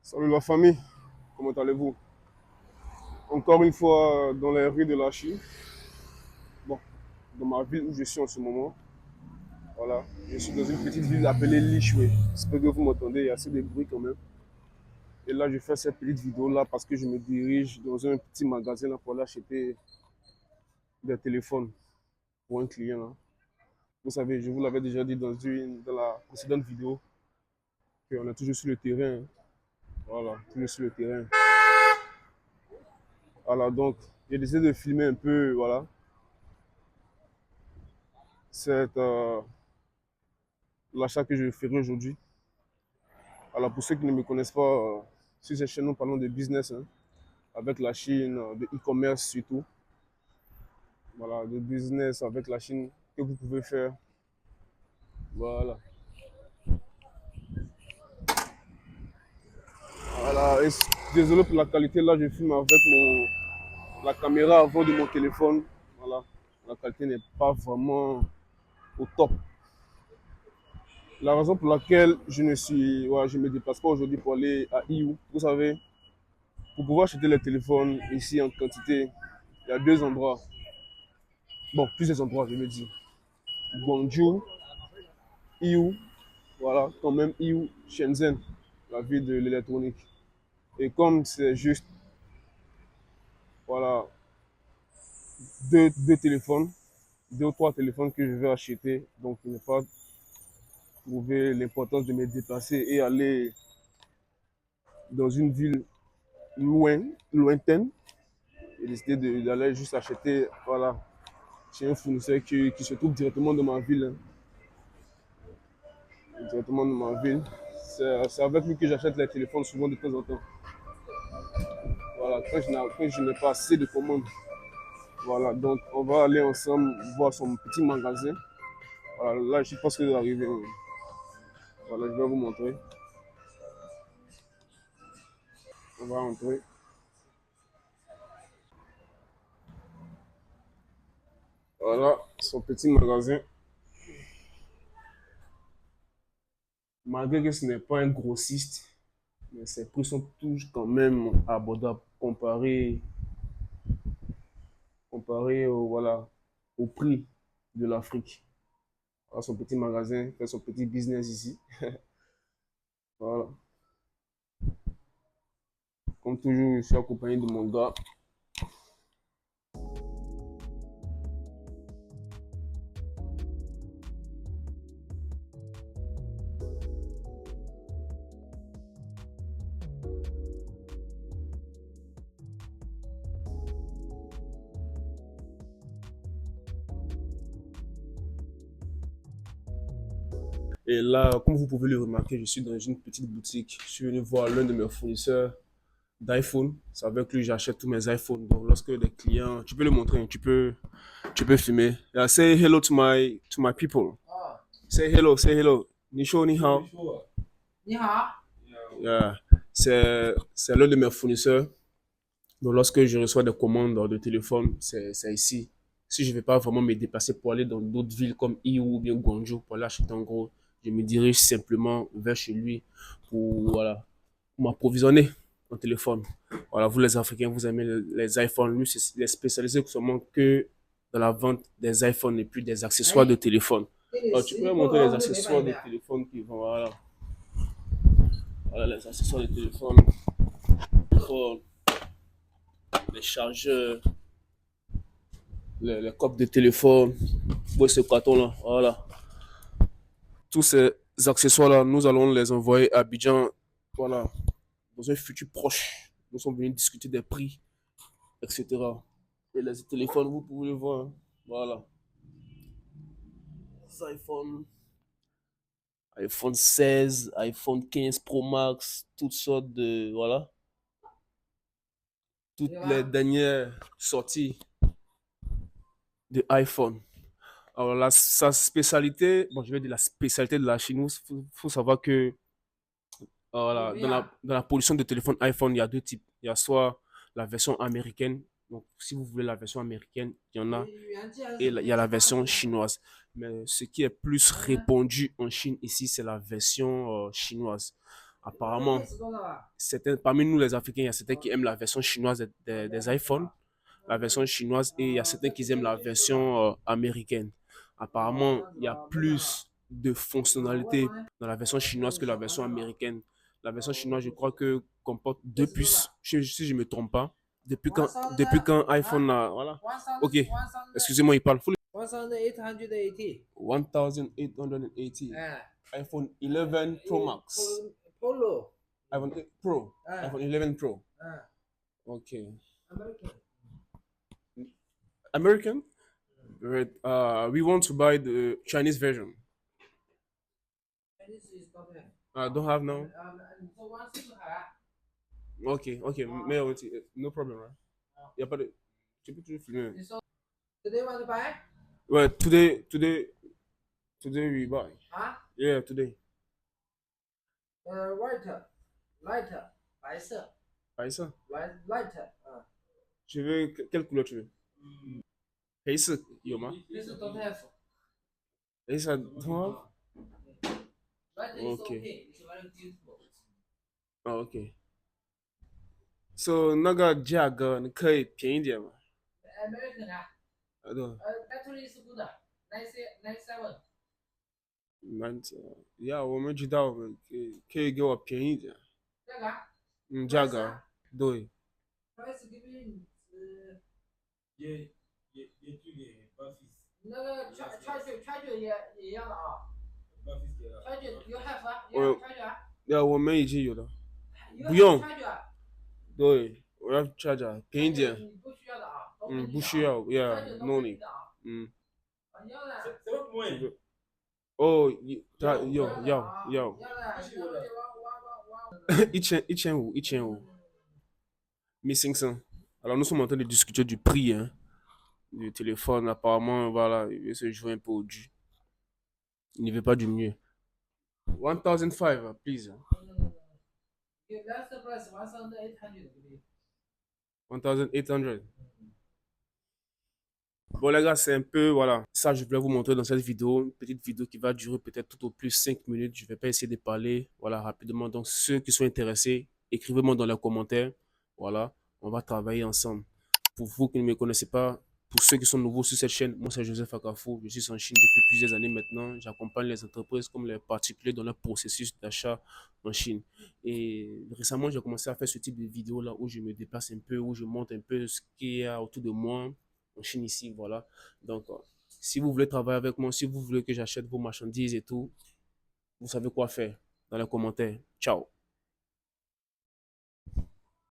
Salut la famille, comment allez-vous? Encore une fois dans les rues de la Chine, bon, dans ma ville où je suis en ce moment. Voilà, je suis dans une petite ville appelée Lishui. J'espère que vous m'entendez, il y a assez de bruit quand même. Et là, je fais cette petite vidéo là parce que je me dirige dans un petit magasin là pour aller acheter des téléphones pour un client là. Vous savez, je vous l'avais déjà dit dans la précédente vidéo qu'on est toujours sur le terrain, hein. Voilà, toujours sur le terrain. Voilà, donc j'ai décidé de filmer un peu, voilà, cette, l'achat que je ferai aujourd'hui. Alors pour ceux qui ne me connaissent pas, sur cette chaîne, nous parlons de business, hein, avec la Chine, de e-commerce surtout. Voilà, de business avec la Chine que vous pouvez faire. Voilà. Voilà. Et désolé pour la qualité, là je filme avec la caméra avant de mon téléphone. Voilà. La qualité n'est pas vraiment au top. La raison pour laquelle je me déplace pas aujourd'hui pour aller à IU, vous savez, pour pouvoir acheter les téléphones ici en quantité, il y a deux endroits. Bon, plusieurs endroits, je veux dire. Guangzhou, IU, voilà, quand même IU, Shenzhen, la ville de l'électronique. Et comme c'est juste, voilà, deux téléphones, deux ou trois téléphones que je vais acheter, donc je n'ai pas trouvé l'importance de me déplacer et aller dans une ville lointaine. J'ai décidé d'aller juste acheter, voilà, chez un fournisseur qui se trouve directement dans ma ville, hein, directement dans ma ville. C'est avec lui que j'achète les téléphones souvent de temps en temps. Voilà, quand je n'ai pas assez de commandes. Voilà, donc on va aller ensemble voir son petit magasin. Voilà, là je suis presque arrivé. Voilà, je vais vous montrer. On va entrer. Voilà, son petit magasin. Malgré que ce n'est pas un grossiste, mais ses prix sont toujours quand même abordables comparé au, voilà, au prix de l'Afrique. Voilà, son petit magasin, fait son petit business ici. Voilà. Comme toujours, je suis accompagné de mon gars. Et là, comme vous pouvez le remarquer, je suis dans une petite boutique. Je suis venu voir l'un de mes fournisseurs d'iPhone. C'est avec lui que j'achète tous mes iPhones. Donc, lorsque les clients, tu peux le montrer, hein, tu peux filmer. Yeah, say hello to my people. Say hello. Ni chaud, ni hao. 你好，Yeah. C'est l'un de mes fournisseurs. Donc, lorsque je reçois des commandes de téléphone, c'est ici. Si je ne vais pas vraiment me déplacer pour aller dans d'autres villes comme Iwu ou bien Guangzhou pour aller acheter en gros, je me dirige simplement vers chez lui pour, voilà, pour m'approvisionner en téléphone. Voilà, vous les Africains, vous aimez les iPhones. Lui, il est spécialisé seulement que dans la vente des iPhones et puis des accessoires de 哎，téléphone. 这个 Alors, tu 实 peux 力 leur 不 montrer 高，les 我就没 accessoires 办 de 法。téléphone qui vont, voilà, voilà les accessoires de téléphone, les chargeurs, les coques de téléphone, pour ce carton-là, voilà. Tous ces accessoires-là, nous allons les envoyer à Abidjan, voilà, dans un futur proche. Nous sommes venus discuter des prix, etc. Et les téléphones, vous pouvez le voir, hein. Voilà. Les iPhone 16, iPhone 15 Pro Max, toutes sortes de, voilà, 对 toutes les 吧？dernières sorties de iPhone. Alors, sa spécialité, bon, je vais dire la spécialité de la Chine, faut savoir que voilà, 怎么样？dans la production de téléphone iPhone, il y a deux types. Il y a soit la version américaine, donc si vous voulez la version américaine, il y en a, 语言既然 et 是 il y a 编 la 辑大 version 学的，chinoise. Mais ce qui est plus 然后呢，répandu en Chine ici, c'est la version chinoise. Apparemment, parmi nous les Africains, il y a certains qui aiment la version chinoise des iPhones, la version chinoise, et il y a certains qui aiment la version américaine. Apparemment, il y a plus de fonctionnalités dans la version chinoise que la version américaine. La version chinoise, je crois que comporte deux puces, si je ne me trompe pas. Depuis quand iPhone a... Voilà. Ok, excusez-moi, il parle full. 1880. 1880. iPhone 11 Pro Max. Polo. iPhone 8 Pro. iPhone 11 Pro. Okay. American. American? But, we want to buy the Chinese version. Chinese is not there. I don't have now. So one thing to have. Ok, mais no problem, right? Y a pas de. Tu peux toujours filmer. So today want to buy? Ouais, today we buy. Huh? Yeah, today. Lighter. 白色. 白色 Lighter. tu veux quelle couleur tu veux? 黑色有吗？ This don't have. 黑色 don't have? Lighter is Okay. okay. It's very beautiful. Oh, okay. So 那个价格你可以便宜点吗？ American 啊。对。Battery is good. 97. 呀，我们知道，可以给我便宜一点。这个啊？价格对。Price giving 也就给8 那个 charge 也要的啊。 8 给了。charge you have 啊？you have charge 啊？呀，我们已经有了。 You 不用。 have charge 啊？对，我要 charger 便宜点。你不需要的啊。不需要，Yeah, no need。要的。怎么不会？哦，他要。1500. 1500. Alors nous sommes en train de discuter du prix hein, du téléphone. Apparemment, voilà, il veut se jouer un peu au dû. Il ne veut pas du mieux. 1005, please. That's the price 1800. 1800. Bon les gars, c'est un peu, voilà, ça je voulais vous montrer dans cette vidéo, une petite vidéo qui va durer peut-être tout au plus 5 minutes. Je vais pas essayer de parler, voilà, rapidement. Donc ceux qui sont intéressés, écrivez-moi dans les commentaires, voilà, on va travailler ensemble. Pour vous qui ne me connaissez pas, pour ceux qui sont nouveaux sur cette chaîne, moi c'est Joseph Akafo, je suis en Chine depuis plusieurs années maintenant. J'accompagne les entreprises comme les particuliers dans leur processus d'achat en Chine. Et récemment, j'ai commencé à faire ce type de vidéo là où je me déplace un peu, où je montre un peu ce qu'il y a autour de moi en Chine ici, voilà. Donc, si vous voulez travailler avec moi, si vous voulez que j'achète vos marchandises et tout, vous savez quoi faire dans les commentaires. Ciao.